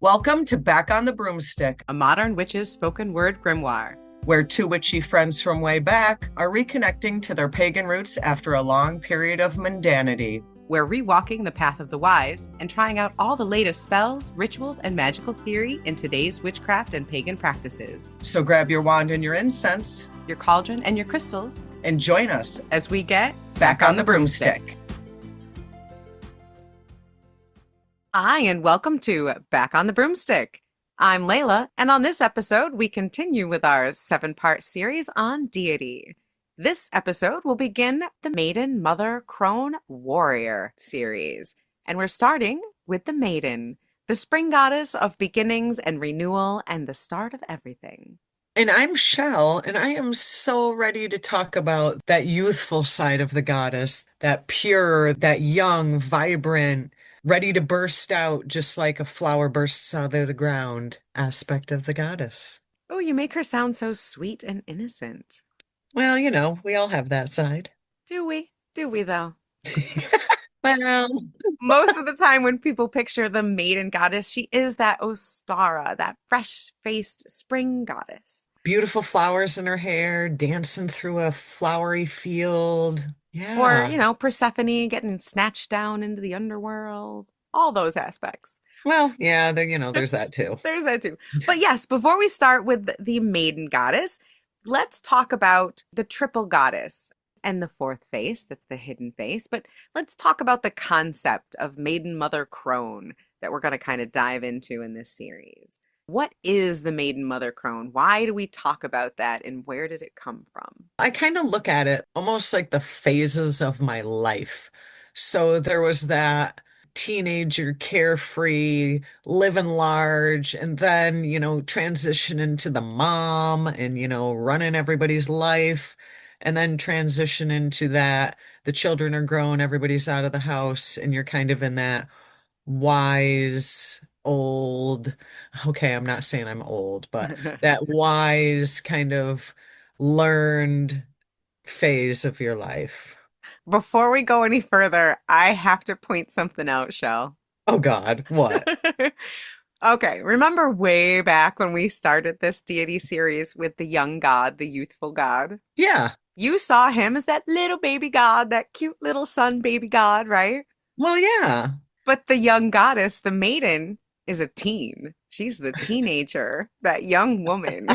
Welcome to Back on the Broomstick, a modern witch's spoken word grimoire, where two witchy friends from way back are reconnecting to their pagan roots after a long period of mundanity. We're rewalking the path of the wise and trying out all the latest spells, rituals, and magical theory in today's witchcraft and pagan practices. So grab your wand and your incense, your cauldron and your crystals, and join us as we get Back on the Broomstick. Hi, and welcome to Back on the Broomstick. I'm Layla, and on this episode, we continue with our 7-part series on Deity. This episode will begin the Maiden, Mother, Crone, Warrior series, and we're starting with the Maiden, the spring goddess of beginnings and renewal and the start of everything. And I'm Chelle, and I am so ready to talk about that youthful side of the goddess, that pure, that young, vibrant, ready to burst out just like a flower bursts out of the ground aspect of the goddess. Oh, you make her sound so sweet and innocent. Well, you know, we all have that side. Do we? Do we, though? Well, most of the time when people picture the maiden goddess, she is that Ostara, that fresh-faced spring goddess. Beautiful flowers in her hair, dancing through a flowery field. Yeah. Or, you know, Persephone getting snatched down into the underworld. All those aspects. Well, yeah, there's that too. There's that too. But yes, before we start with the maiden goddess, let's talk about the triple goddess and the fourth face. That's the hidden face. But let's talk about the concept of Maiden Mother Crone that we're going to kind of dive into in this series. What is the Maiden Mother Crone? Why do we talk about that, and where did it come from? I kind of look at it almost like the phases of my life. So there was that teenager, carefree, living large, and then, transition into the mom and, running everybody's life, and then transition into that the children are grown, everybody's out of the house, and you're kind of in that wise, old, okay, I'm not saying I'm old, but that wise kind of learned phase of your life. Before we go any further, I have to point something out, Chelle. Oh God, what? Okay, remember way back when we started this deity series with the young god, the youthful god? Yeah. You saw him as that little baby god, that cute little son baby god, right? Well, yeah. But the young goddess, the maiden, is a teen. She's the teenager, that young woman.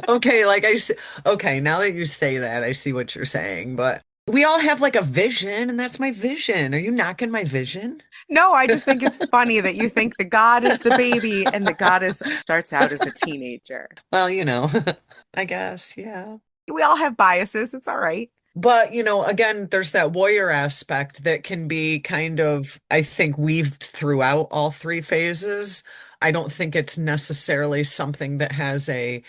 Okay, okay, now that you say that, I see what you're saying, but we all have like a vision, and that's my vision. Are you knocking my vision? No, I just think it's funny that you think the god is the baby and the goddess starts out as a teenager. Well, I guess, yeah. We all have biases. It's all right. But, again, there's that warrior aspect that can be kind of, I think, weaved throughout all three phases. I don't think it's necessarily something that has a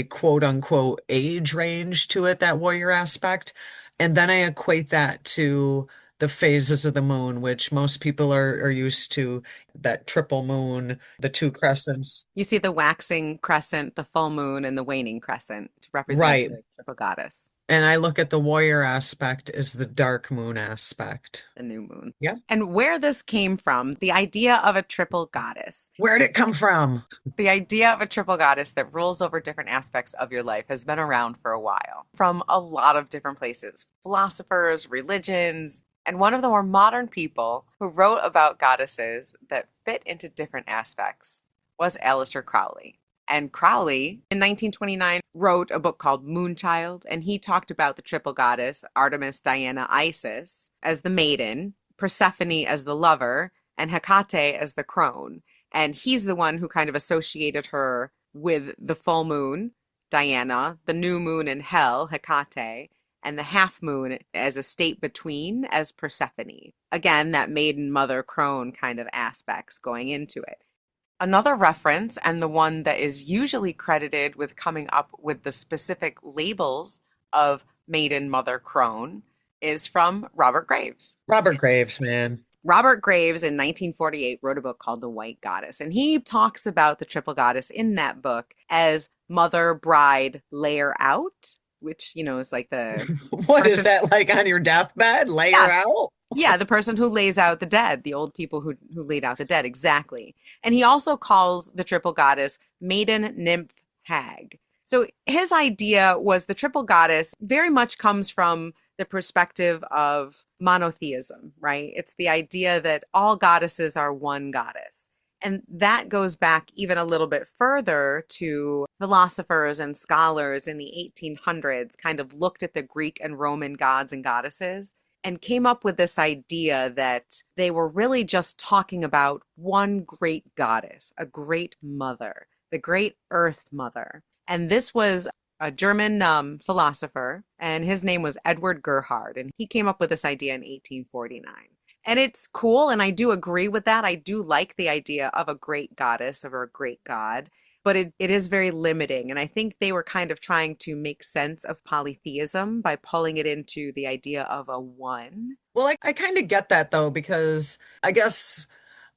quote unquote age range to it, that warrior aspect. And then I equate that to the phases of the moon, which most people are used to, that triple moon, the two crescents. You see the waxing crescent, the full moon, and the waning crescent to represent the triple goddess. And I look at the warrior aspect as the dark moon aspect. The new moon. Yeah. And where this came from, the idea of a triple goddess. Where'd it come from? The idea of a triple goddess that rules over different aspects of your life has been around for a while, from a lot of different places, philosophers, religions, and one of the more modern people who wrote about goddesses that fit into different aspects was Aleister Crowley. And Crowley, in 1929, wrote a book called Moonchild, and he talked about the triple goddess, Artemis, Diana, Isis, as the maiden, Persephone as the lover, and Hecate as the crone. And he's the one who kind of associated her with the full moon, Diana, the new moon in hell, Hecate, and the half moon as a state between as Persephone. Again, that maiden, mother, crone kind of aspects going into it. Another reference, and the one that is usually credited with coming up with the specific labels of Maiden, Mother, Crone, is from Robert Graves. Robert Graves, man. Robert Graves in 1948 wrote a book called The White Goddess, and he talks about the triple goddess in that book as mother, bride, layer out, which, is like the... What is that, like on your deathbed? Layer out? Yeah, the person who lays out the dead, the old people who laid out the dead, exactly. And he also calls the triple goddess maiden, nymph, hag. So his idea was the triple goddess very much comes from the perspective of monotheism, right? It's the idea that all goddesses are one goddess. And that goes back even a little bit further to philosophers and scholars in the 1800s kind of looked at the Greek and Roman gods and goddesses and came up with this idea that they were really just talking about one great goddess, a great mother, the great earth mother. And this was a German philosopher, and his name was Edward Gerhard, and he came up with this idea in 1849. And it's cool, and I do agree with that. I do like the idea of a great goddess or a great god, but it is very limiting. And I think they were kind of trying to make sense of polytheism by pulling it into the idea of a one. Well, I kind of get that though, because I guess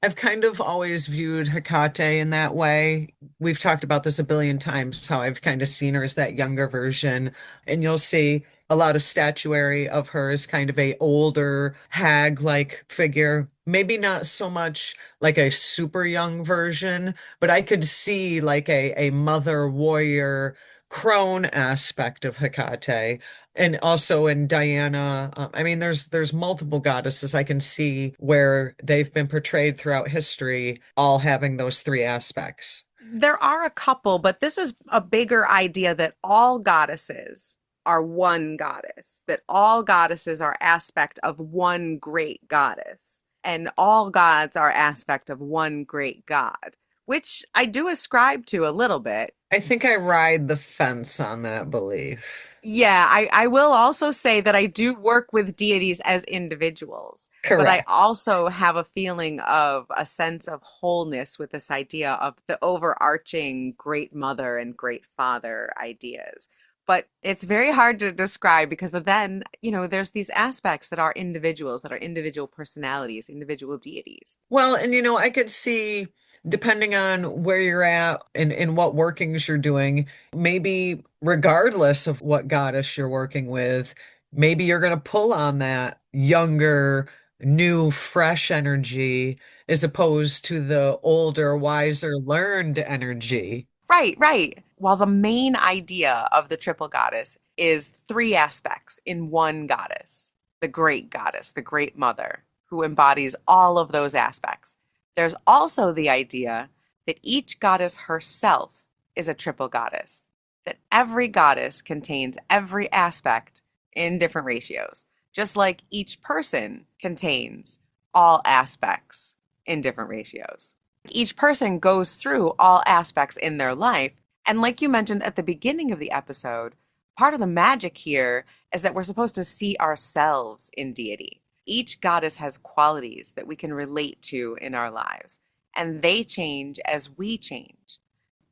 I've kind of always viewed Hecate in that way. We've talked about this a billion times, how I've kind of seen her as that younger version. And you'll see a lot of statuary of her as kind of a older hag-like figure. Maybe not so much like a super young version, but I could see like a mother warrior crone aspect of Hecate. And also in Diana, I mean, there's multiple goddesses I can see where they've been portrayed throughout history, all having those three aspects. There are a couple, but this is a bigger idea that all goddesses are one goddess, that all goddesses are aspect of one great goddess, and all gods are aspect of one great god, which I do ascribe to a little bit. I think I ride the fence on that belief. Yeah, I will also say that I do work with deities as individuals, but I Correct. also have a feeling of a sense of wholeness with this idea of the overarching great mother and great father ideas. But it's very hard to describe because then, there's these aspects that are individuals, that are individual personalities, individual deities. Well, and I could see, depending on where you're at and what workings you're doing, maybe regardless of what goddess you're working with, maybe you're going to pull on that younger, new, fresh energy as opposed to the older, wiser, learned energy. Right, right. While the main idea of the triple goddess is three aspects in one goddess, the great mother, who embodies all of those aspects. There's also the idea that each goddess herself is a triple goddess, that every goddess contains every aspect in different ratios, just like each person contains all aspects in different ratios. Each person goes through all aspects in their life. And like you mentioned at the beginning of the episode, part of the magic here is that we're supposed to see ourselves in deity. Each goddess has qualities that we can relate to in our lives, and they change as we change.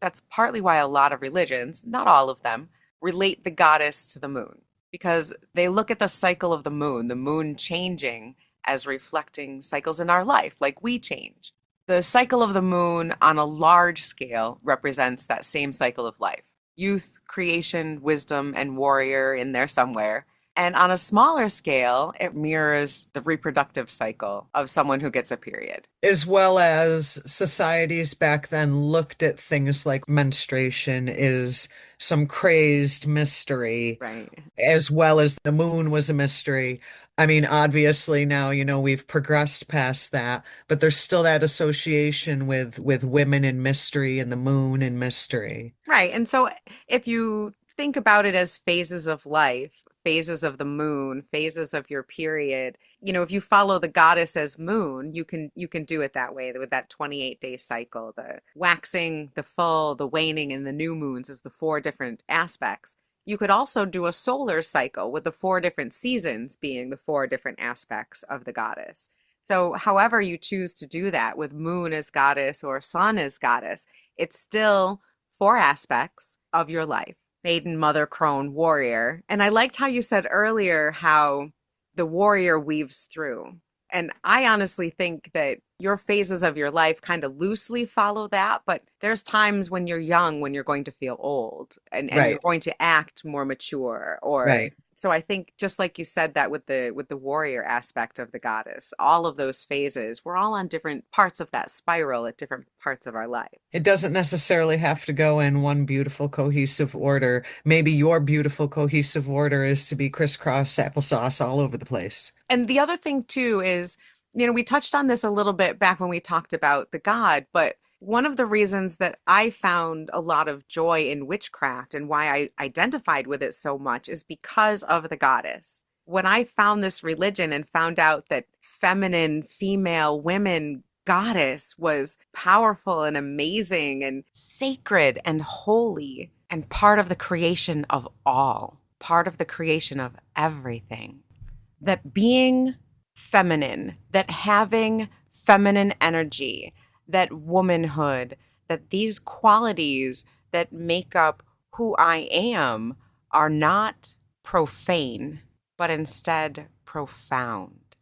That's partly why a lot of religions, not all of them, relate the goddess to the moon, because they look at the cycle of the moon changing as reflecting cycles in our life, like we change. The cycle of the moon on a large scale represents that same cycle of life. Youth, creation, wisdom, and warrior in there somewhere. And on a smaller scale, it mirrors the reproductive cycle of someone who gets a period. As well as societies back then looked at things like menstruation as some crazed mystery, Right. as well as the moon was a mystery. I mean, obviously now, we've progressed past that, but there's still that association with women and mystery and the moon and mystery. Right. And so if you think about it as phases of life, phases of the moon, phases of your period, if you follow the goddess as moon, you can do it that way with that 28-day cycle, the waxing, the full, the waning, and the new moons is the four different aspects. You could also do a solar cycle with the four different seasons being the four different aspects of the goddess. So, however you choose to do that with moon as goddess or sun as goddess, it's still four aspects of your life: maiden, mother, crone, warrior. And I liked how you said earlier how the warrior weaves through. And I honestly think that your phases of your life kind of loosely follow that, but there's times when you're young when you're going to feel old and you're Right, going to act more mature or right. so I think just like you said that with the warrior aspect of the goddess, all of those phases, we're all on different parts of that spiral at different parts of our life. It doesn't necessarily have to go in one beautiful, cohesive order. Maybe your beautiful, cohesive order is to be crisscross applesauce all over the place. And the other thing too is, we touched on this a little bit back when we talked about the god, but one of the reasons that I found a lot of joy in witchcraft and why I identified with it so much is because of the goddess. When I found this religion and found out that feminine, female, women goddess was powerful and amazing and sacred and holy and part of the creation of all, part of the creation of everything, that being feminine, that having feminine energy, that womanhood, that these qualities that make up who I am are not profane, but instead profound.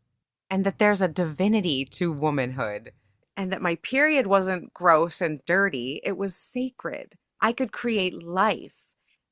And that there's a divinity to womanhood, and that my period wasn't gross and dirty, it was sacred. I could create life.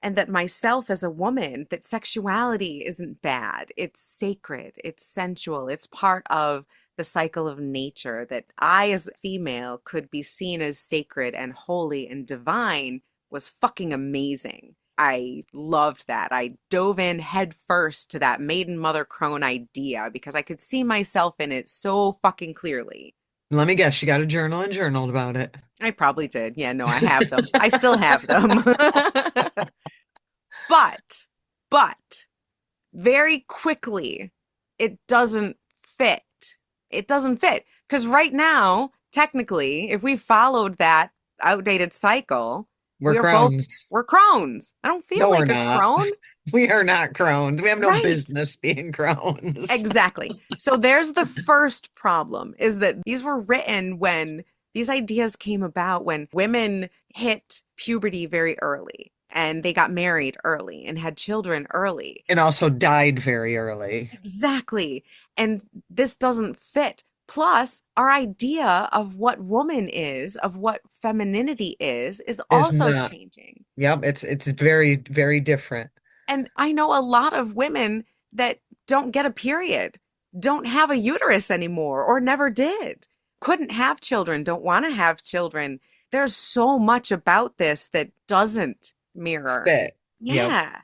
And that myself as a woman, that sexuality isn't bad. It's sacred. It's sensual. It's part of the cycle of nature. That I, as a female, could be seen as sacred and holy and divine was fucking amazing. I loved that. I dove in head first to that maiden mother crone idea because I could see myself in it so fucking clearly. Let me guess, you got a journal and journaled about it. I probably did. Yeah, no, I have them. I still have them. But, but very quickly, it doesn't fit. It doesn't fit. Because right now, technically, if we followed that outdated cycle, We're crones. we're crones. I don't feel No, we're like a not. crone. We are not crones. We have no Right. business being crones. Exactly. So there's the first problem is that these were written when these ideas came about when women hit puberty very early and they got married early and had children early. And also died very early. Exactly. And this doesn't fit. Plus, our idea of what woman is, of what femininity is Is also not. changing. Yep, it's very, very different. And I know a lot of women that don't get a period, don't have a uterus anymore, or never did, couldn't have children, don't want to have children. There's so much about this that doesn't mirror. Fit. Yep. Yeah.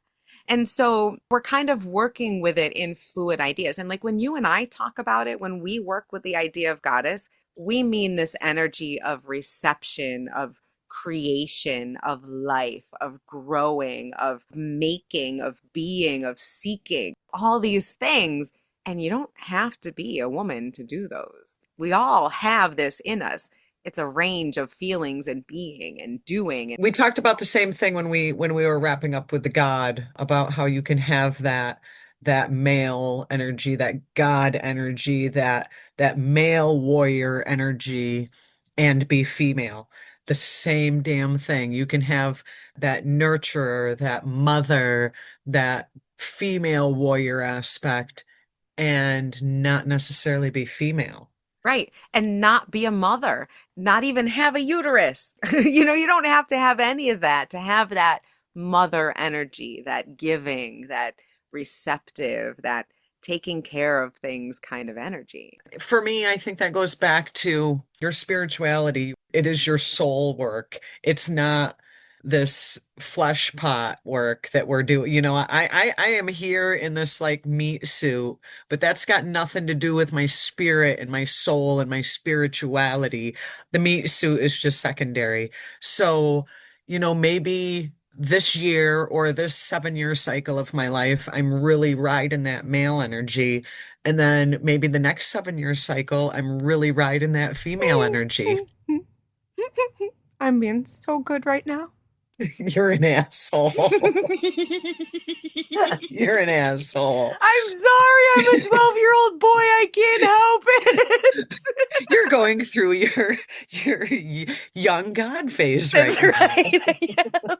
And so we're kind of working with it in fluid ideas. And like when you and I talk about it, when we work with the idea of goddess, we mean this energy of reception, of creation, of life, of growing, of making, of being, of seeking, all these things. And you don't have to be a woman to do those. We all have this in us. It's a range of feelings and being and doing. We talked about the same thing when we were wrapping up with the God about how you can have that male energy, that God energy, that male warrior energy and be female. The same damn thing. You can have that nurturer, that mother, that female warrior aspect and not necessarily be female. Right. And not be a mother, not even have a uterus. You don't have to have any of that to have that mother energy, that giving, that receptive, that taking care of things kind of energy. For me, I think that goes back to your spirituality. It is your soul work. It's not this flesh pot work that we're doing. I am here in this like meat suit, but that's got nothing to do with my spirit and my soul and my spirituality. The meat suit is just secondary. So, maybe this year or this 7-year cycle of my life, I'm really riding that male energy. And then maybe the next 7-year cycle, I'm really riding that female energy. I'm being so good right now. You're an asshole. You're an asshole. I'm sorry, I'm a 12-year-old boy. I can't help it. You're going through your young God phase right That's now. right. Yeah.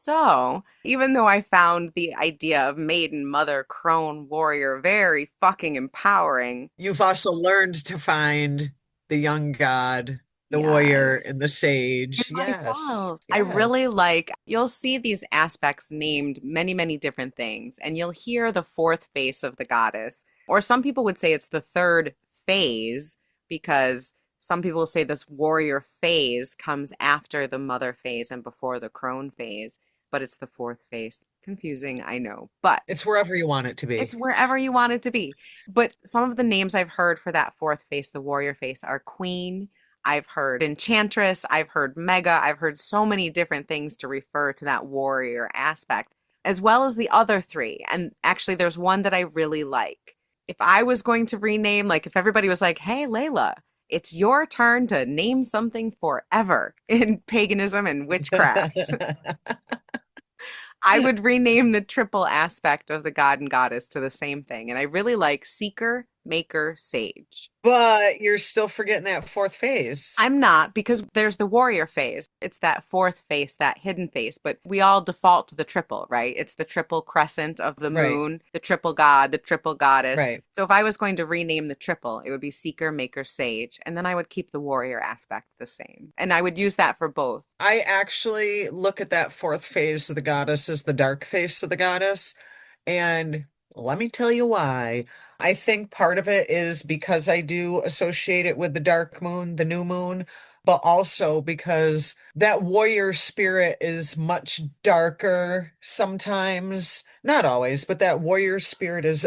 So, even though I found the idea of maiden, mother, crone, warrior very fucking empowering, You've also learned to find the young god, the warrior, and yes, the in sage. Yes, myself, I really yes. like, you'll see these aspects named many, many different things, and you'll hear the fourth face of the goddess. Or some people would say it's the third phase because some people say this warrior phase comes after the mother phase and before the crone phase, but it's the fourth phase. Confusing, I know, but It's wherever you want it to it's be. wherever you want it to be. But some of the names I've heard for that fourth face, the warrior face, are queen. I've heard enchantress. I've heard mega. I've heard so many different things to refer to that warrior aspect, as well as the other three. And actually, there's one that I really like. If I was going to rename, like if everybody was like, hey, Layla, it's your turn to name something forever in paganism and witchcraft. I would rename the triple aspect of the god and goddess to the same thing. And I really like seeker, maker, sage. But you're still forgetting that fourth phase. I'm not because there's the warrior phase. It's that fourth face, that hidden face, but we all default to the triple, right? It's the triple crescent of the Right, moon, the triple god, the triple goddess. right. So if I was going to rename the triple, it would be seeker, maker, sage, and then I would keep the warrior aspect the same. And I would use that for both. I actually look at that fourth phase of the goddess as the dark face of the goddess. And let me tell you why. I think part of it is because I do associate it with the dark moon, the new moon, but also because that warrior spirit is much darker sometimes. Not always, but that warrior spirit is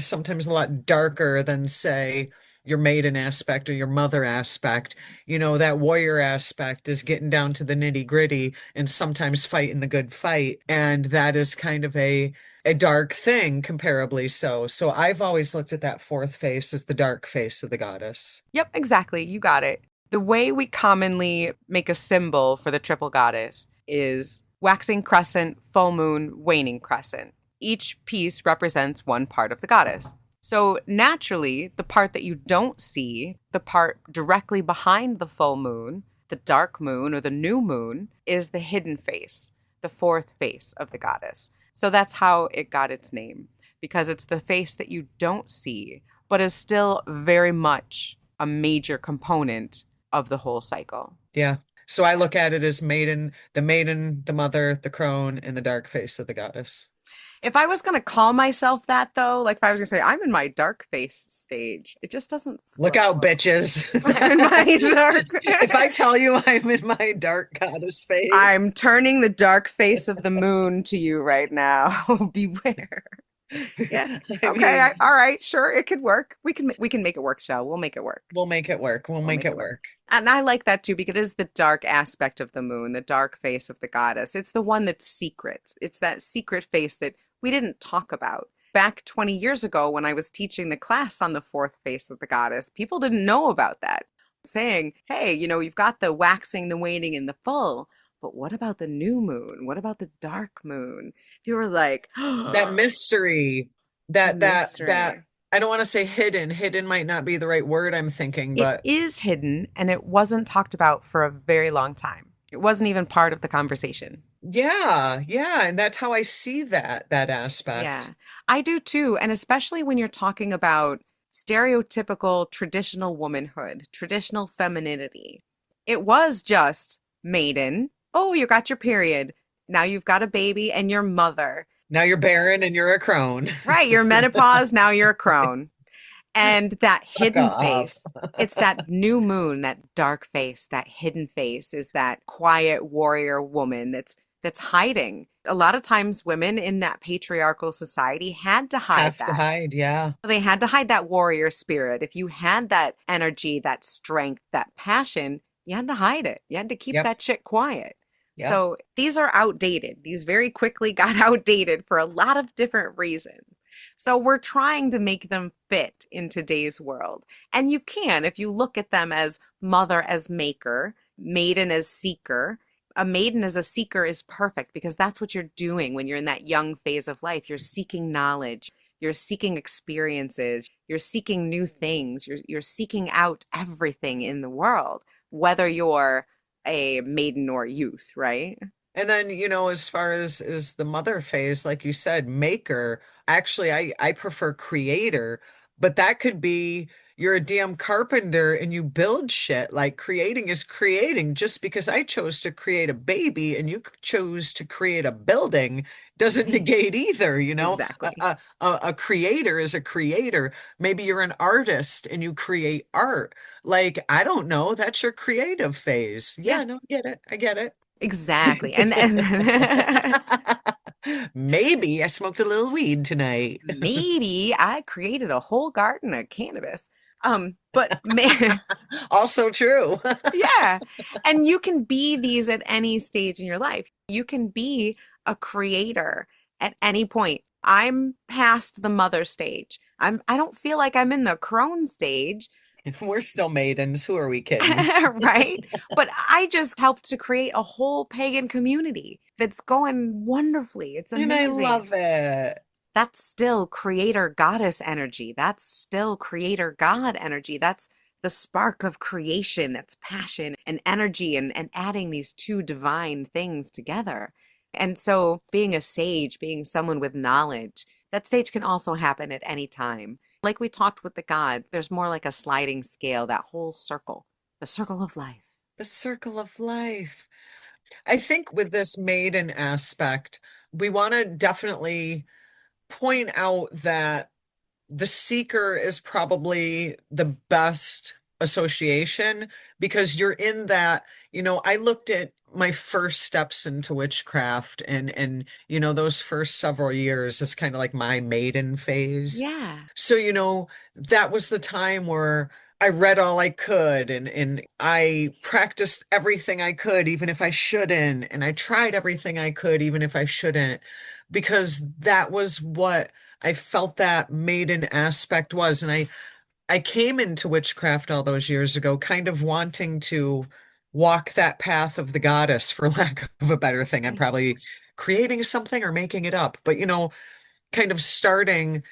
sometimes a lot darker than, say, your maiden aspect or your mother aspect. That warrior aspect is getting down to the nitty-gritty and sometimes fighting the good fight. And that is kind of a dark thing, comparably so. So I've always looked at that fourth face as the dark face of the goddess. Yep, exactly. You got it. The way we commonly make a symbol for the triple goddess is waxing crescent, full moon, waning crescent. Each piece represents one part of the goddess. So naturally, the part that you don't see, the part directly behind the full moon, the dark moon or the new moon, is the hidden face, the fourth face of the goddess. So that's how it got its name, because it's the face that you don't see, but is still very much a major component of the whole cycle. Yeah. So I look at it as maiden, the mother, the crone, and the dark face of the goddess. If I was going to call myself that, though, like if I was going to say, I'm in my dark face stage, it just doesn't Look flow. out, bitches. I'm in my dark. If I tell you I'm in my dark goddess phase. I'm turning the dark face of the moon to you right now. Beware. Yeah. I Okay. mean, All right. Sure. It could work. We can make it work, Shell. We'll make it work. we'll make it work. We'll We'll make make it it work. work. And I like that too because it is the dark aspect of the moon, the dark face of the goddess. It's the one that's secret. It's that secret face that we didn't talk about. Back 20 years ago, when I was teaching the class on the fourth face of the goddess, people didn't know about that. Saying, hey, you've got the waxing, the waning, and the full, but what about the new moon? What about the dark moon? You were like, That mystery, the that mystery. I don't want to say hidden. Hidden might not be the right word I'm thinking, It but is hidden and it wasn't talked about for a very long time. It wasn't even part of the conversation. yeah, yeah, and that's how I see that aspect. Yeah, I do too. And especially when you're talking about stereotypical traditional womanhood, traditional femininity. It was just maiden. Oh, you got your period. Now you've got a baby and your mother. Now you're barren and you're a crone. Right, you're menopause, now you're a crone. And that Fuck hidden off. face, it's that new moon, that dark face, that hidden face is that quiet warrior woman that's hiding. A lot of times women in that patriarchal society had to hide Have to that. hide, yeah. They had to hide that warrior spirit. If you had that energy, that strength, that passion, you had to hide it. You had to keep Yep, that shit quiet. yep. So these are outdated. These very quickly got outdated for a lot of different reasons. So we're trying to make them fit in today's world. And you can if you look at them as mother as maker, maiden as seeker. A maiden as a seeker is perfect because that's what you're doing when you're in that young phase of life. You're seeking knowledge, you're seeking experiences, you're seeking new things, you're seeking out everything in the world, whether you're a maiden or youth, right? And then, as far as is the mother phase, like you said, maker, actually I prefer creator, but that could be you're a damn carpenter and you build shit. Like creating is creating. Just because I chose to create a baby and you chose to create a building doesn't negate either, you know? Exactly. A creator is a creator. Maybe you're an artist and you create art. Like, I don't know, that's your creative phase. Yeah, Yeah, no, I get it. I get it. exactly. And Maybe I smoked a little weed tonight. maybe I created a whole garden of cannabis. But man, Also true. yeah. And you can be these at any stage in your life. You can be a creator at any point. I'm past the mother stage. I don't feel like I'm in the crone stage, We're still maidens. Who are we kidding? right? But I just helped to create a whole pagan community that's going wonderfully. It's And I amazing. love it. That's still creator goddess energy. That's still creator God energy. That's the spark of creation. That's passion and energy and adding these two divine things together. And so being a sage, being someone with knowledge, that stage can also happen at any time. Like we talked with the God, there's more like a sliding scale, that whole circle, the circle of life. The circle of life. I think with this maiden aspect, we want to definitely point out that the seeker is probably the best association because you're in that, I looked at my first steps into witchcraft and those first several years is kind of like my maiden phase. Yeah. So, that was the time where I read all I could and I practiced everything I could, even if I shouldn't. And I tried everything I could, even if I shouldn't, because that was what I felt that maiden aspect was. And I came into witchcraft all those years ago, kind of wanting to walk that path of the goddess, for lack of a better thing. I'm Right. probably creating something or making it up, but kind of starting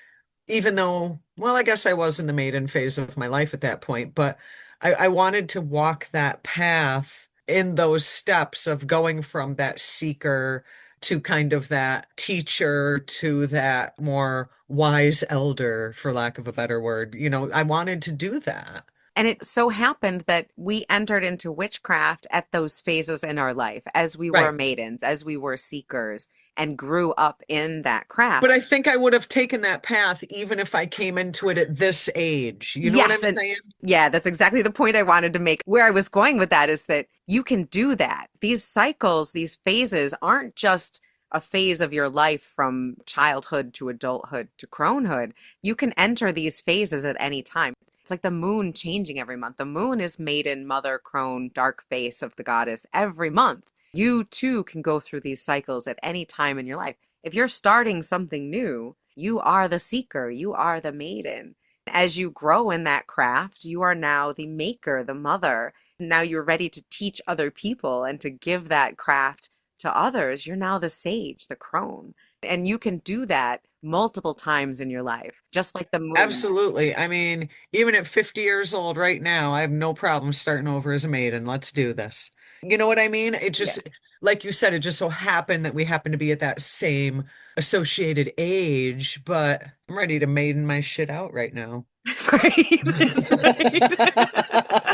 even though, well, I guess I was in the maiden phase of my life at that point, but I wanted to walk that path in those steps of going from that seeker to kind of that teacher to that more wise elder, for lack of a better word. I wanted to do that. And it so happened that we entered into witchcraft at those phases in our life as we were Right. maidens, as we were seekers, and grew up in that craft. But I think I would have taken that path even if I came into it at this age. You know what I'm Yes. And saying? yeah, that's exactly the point I wanted to make. Where I was going with that is that you can do that. These cycles, these phases aren't just a phase of your life from childhood to adulthood to cronehood. You can enter these phases at any time. It's like the moon changing every month. The moon is maiden, mother, crone, dark face of the goddess every month. You too can go through these cycles at any time in your life. If you're starting something new, you are the seeker, you are the maiden. As you grow in that craft, you are now the maker, the mother. Now you're ready to teach other people and to give that craft to others. You're now the sage, the crone. And you can do that multiple times in your life, just like the moon. Absolutely. I mean, even at 50 years old right now, I have no problem starting over as a maiden. Let's do this. You know what I mean? It Yeah. just, like you said, it just so happened that we happen to be at that same associated age, but I'm ready to maiden my shit out right now. Right. That's right.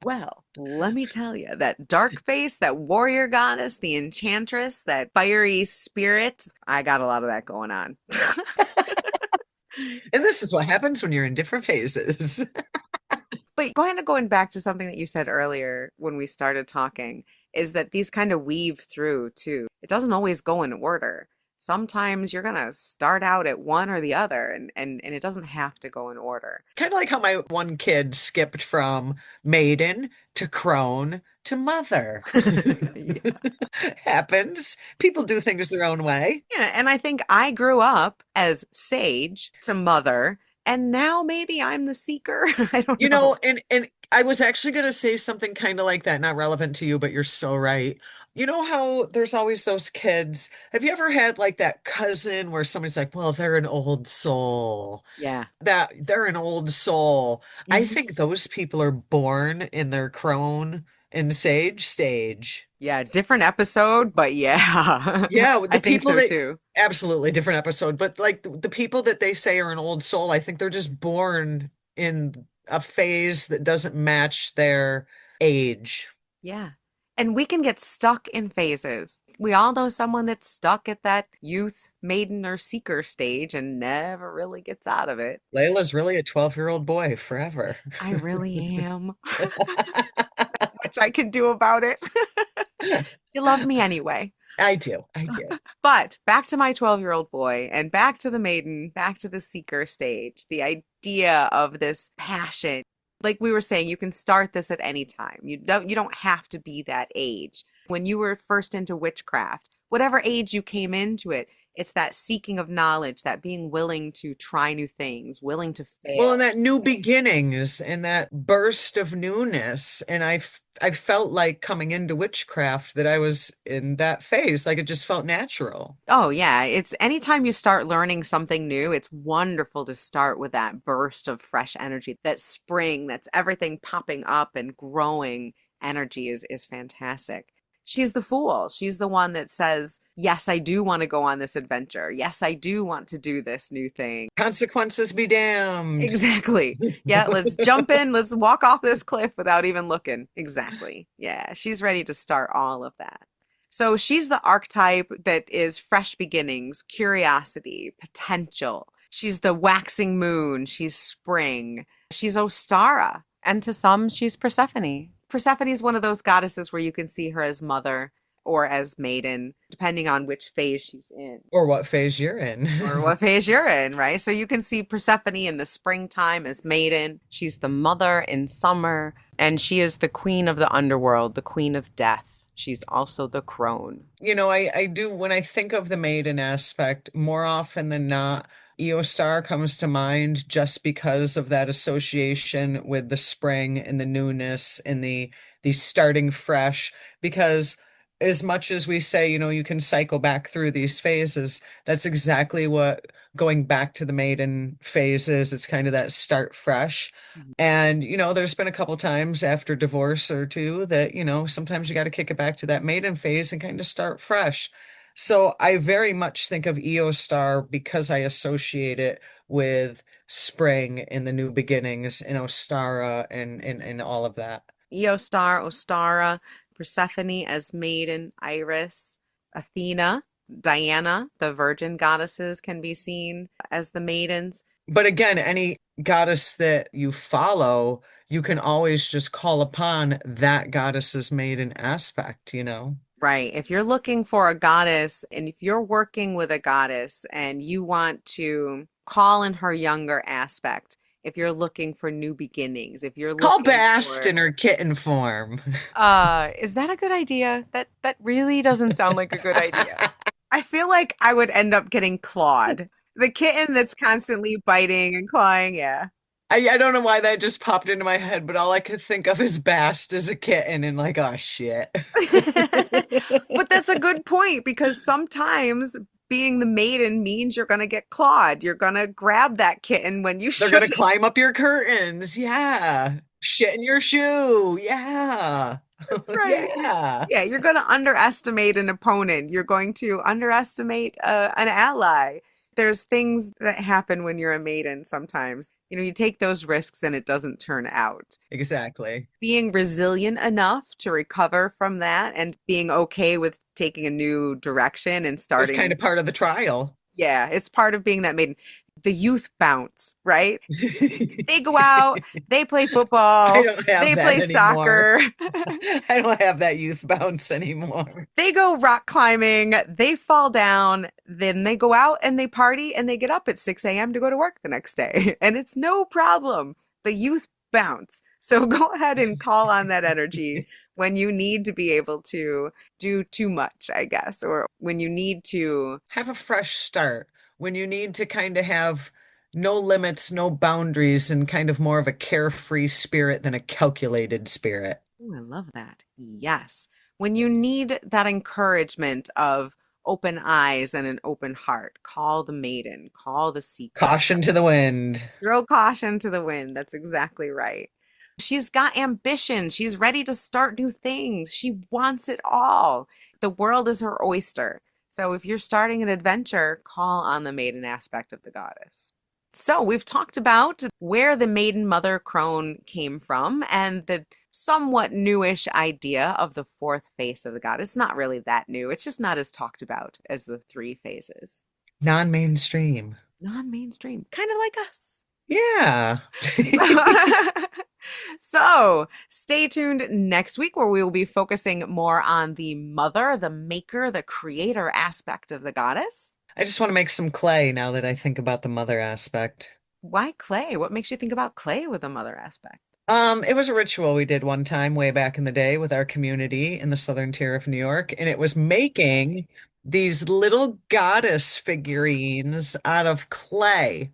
Well, let me tell you, that dark face, that warrior goddess, the enchantress, that fiery spirit, I got a lot of that going on. And this is what happens when you're in different phases. But going back to something that you said earlier when we started talking, is that these kind of weave through too. It doesn't always go in order. Sometimes you're gonna start out at one or the other, and it doesn't have to go in order. Kind of like how my one kid skipped from maiden to crone to mother. Yeah. Happens. People do things their own way. Yeah, and I think I grew up as sage to mother, and now maybe I'm the seeker. I don't know. And I was actually going to say something kind of like that, not relevant to you, but you're so right. You know how there's always those kids. Have you ever had like that cousin where somebody's like, well, they're an old soul, Yeah. that they're an old soul. I Mhm. think those people are born in their crone in Sage Stage. Yeah, different episode, but yeah, Yeah, I the think people so that too. absolutely different episode, but like the people that they say are an old soul, I think they're just born in a phase that doesn't match their age. Yeah. And we can get stuck in phases. We all know someone that's stuck at that youth, maiden, or seeker stage and never really gets out of it. Layla's really a 12-year-old boy forever. I really am. Much I can do about it. You love me anyway. I do. I do. But back to my 12-year-old boy and back to the maiden, back to the seeker stage, the idea of this passion. Like we were saying, you can start this at any time. You don't have to be that age. When you were first into witchcraft, whatever age you came into it, it's that seeking of knowledge, that being willing to try new things, willing to Well, and fail. that new beginnings and that burst of newness. And I felt like coming into witchcraft that I was in that phase. Like it just felt natural. Oh, yeah. It's anytime you start learning something new, it's wonderful to start with that burst of fresh energy, that spring, that's everything popping up and growing energy is fantastic. She's the fool. She's the one that says, yes, I do want to go on this adventure. Yes, I do want to do this new thing. Consequences be damned. Exactly. Yeah, let's jump in. Let's walk off this cliff without even looking. Exactly. Yeah, she's ready to start all of that. So she's the archetype that is fresh beginnings, curiosity, potential. She's the waxing moon. She's spring. She's Ostara. And to some, she's Persephone. Persephone is one of those goddesses where you can see her as mother or as maiden, depending on which phase she's in Or what phase you're or in. what phase you're in, right? So you can see Persephone in the springtime as maiden. She's the mother in summer, and she is the queen of the underworld, the queen of death. She's also the crone. I do, when I think of the maiden aspect, more often than not, Eostar comes to mind just because of that association with the spring and the newness and the starting fresh. Because as much as we say, you can cycle back through these phases, that's exactly what going back to the maiden phase is. It's kind of that start fresh. And, there's been a couple times after divorce or two that, sometimes you got to kick it back to that maiden phase and kind of start fresh. So I very much think of Eostar because I associate it with spring and the new beginnings and Ostara and all of that. Eostar, Ostara, Persephone as maiden, Iris, Athena, Diana, the virgin goddesses can be seen as the maidens. But again, any goddess that you follow, you can always just call upon that goddess's maiden aspect. Right. If you're looking for a goddess and if you're working with a goddess and you want to call in her younger aspect, if you're looking for new beginnings, if you're Call looking Bast for in her kitten form. is that a good idea? That really doesn't sound like a good idea. I feel like I would end up getting clawed. The kitten that's constantly biting and clawing, yeah. I don't know why that just popped into my head, but all I could think of is Bast as a kitten and like, oh shit. But that's a good point because sometimes being the maiden means you're going to get clawed. You're going to grab that kitten when you They're should. gonna climb up your curtains. Yeah. Shit in your shoe. Yeah. That's right. Yeah. Yeah, you're going to underestimate an opponent. You're going to underestimate an ally. There's things that happen when you're a maiden sometimes. You take those risks and it doesn't turn out. Exactly. Being resilient enough to recover from that and being okay with taking a new direction and It's kind starting. of part of the trial. Yeah, it's part of being that maiden. The youth bounce, right? I They go out, they play football, don't have they that play anymore. soccer, I don't have that youth bounce anymore. they go rock climbing, they fall down, then they go out and they party and they get up at 6 a.m. to go to work the next day. And it's no problem. The youth bounce. So go ahead and call on that energy when you need to be able to do too much, I guess, or when you need to. Have a fresh start when you need to kind of have no limits, no boundaries, and kind of more of a carefree spirit than a calculated spirit. Oh, I love that. Yes. When you need that encouragement of open eyes and an open heart, call the maiden, call the seeker. Caution to the wind. Throw caution to the wind. That's exactly right. She's got ambition. She's ready to start new things. She wants it all. The world is her oyster. So if you're starting an adventure, call on the maiden aspect of the goddess. So we've talked about where the maiden mother crone came from and the somewhat newish idea of the fourth face of the goddess. It's not really that new. It's just not as talked about as the three phases. Non-mainstream. Non-mainstream, kind of like us. Yeah. So stay tuned next week where we will be focusing more on the mother, the maker, the creator aspect of the goddess. I just want to make some clay now that I think about the mother aspect. Why clay? What makes you think about clay with a mother aspect? It was a ritual we did one time way back in the day with our community in the southern tier of New York, and it was making these little goddess figurines out of clay.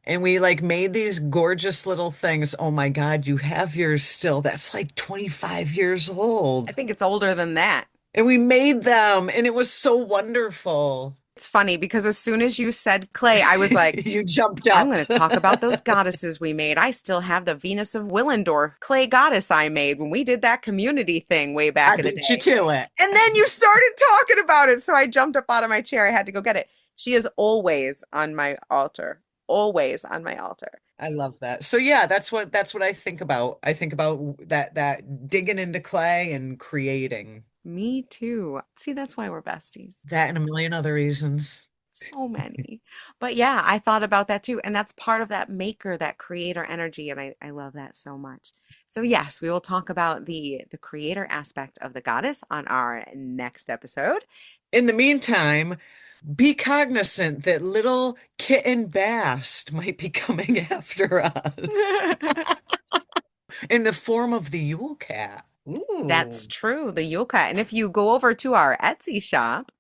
And we like made these gorgeous little things. Oh my God, you have yours still. That's like 25 years I old. think it's older than that. And we made them, and it was so wonderful. It's funny because as soon as you said clay, I was like, You jumped I'm up. going to talk about those goddesses we made. I still have the Venus of Willendorf clay goddess I made when we did that community thing way back I in the beat you day. to it. And then you started talking about it. So I jumped up out of my chair. I had to go get it. She is always on my altar. Always on my altar. I love that. So yeah, that's what I think about. I think about that digging into clay and creating. Me too. See, that's why we're besties. That and a million other reasons. So many. But yeah, I thought about that too. And that's part of that maker, that creator energy. And I love that so much. So yes, we will talk about the creator aspect of the goddess on our next episode. In the meantime, be cognizant that little kitten Bast might be coming after us in the form of the Yule Cat. That's Ooh. true, the Yule Cat. And if you go over to our Etsy shop,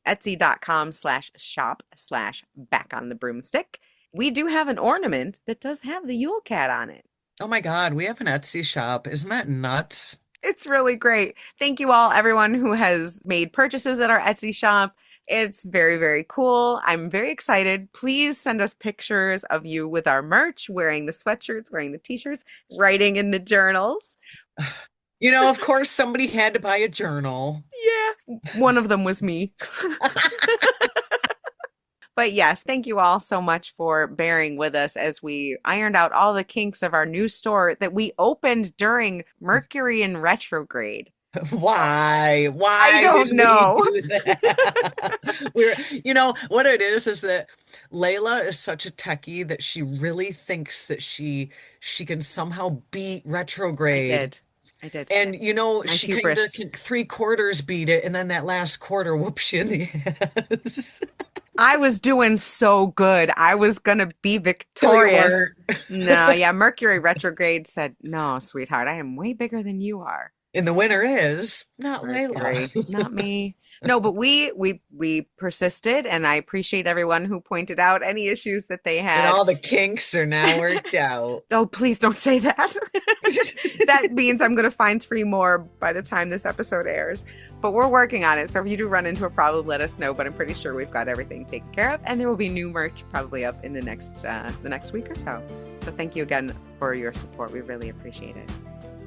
etsy.com/shop/back on the broomstick, we do have an ornament that does have the Yule Cat on it. Oh my God, we have an Etsy shop. Isn't that nuts? It's really great. Thank you all, everyone who has made purchases at our Etsy shop. It's very, very cool. I'm very excited. Please send us pictures of you with our merch, wearing the sweatshirts, wearing the t-shirts, writing in the journals. You know, of course, somebody had to buy a journal. Yeah, one of them was me. But yes, thank you all so much for bearing with us as we ironed out all the kinks of our new store that we opened during Mercury in retrograde. Why? I don't did know. we do that? What it is that Layla is such a techie that she really thinks that she can somehow beat I retrograde. did. I did. And My she kind of hubris. can 3/4 beat it, and then that last quarter whoops you in the ass. I was doing so good. I was gonna be Till you victorious. weren't. No, yeah, Mercury retrograde said, "No, sweetheart, I am way bigger than you are." And the winner is not Mercury, Layla. not me. No, but we persisted, and I appreciate everyone who pointed out any issues that they And had. all the kinks are now worked out. Oh, please don't say that. That means I'm going to find 3 more by the time this episode airs. But we're working on it. So if you do run into a problem, let us know. But I'm pretty sure we've got everything taken care of. And there will be new merch probably up in the next week or so. So thank you again for your support. We really appreciate it.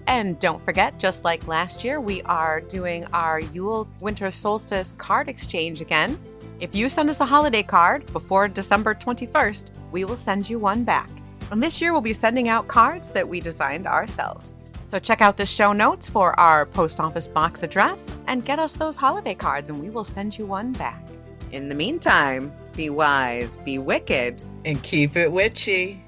And don't forget, just like last year, we are doing our Yule Winter Solstice card exchange again. If you send us a holiday card before December 21st, we will send you one back. And this year we'll be sending out cards that we designed ourselves. So check out the show notes for our post office box address and get us those holiday cards and we will send you one back. In the meantime, be wise, be wicked, And keep it witchy.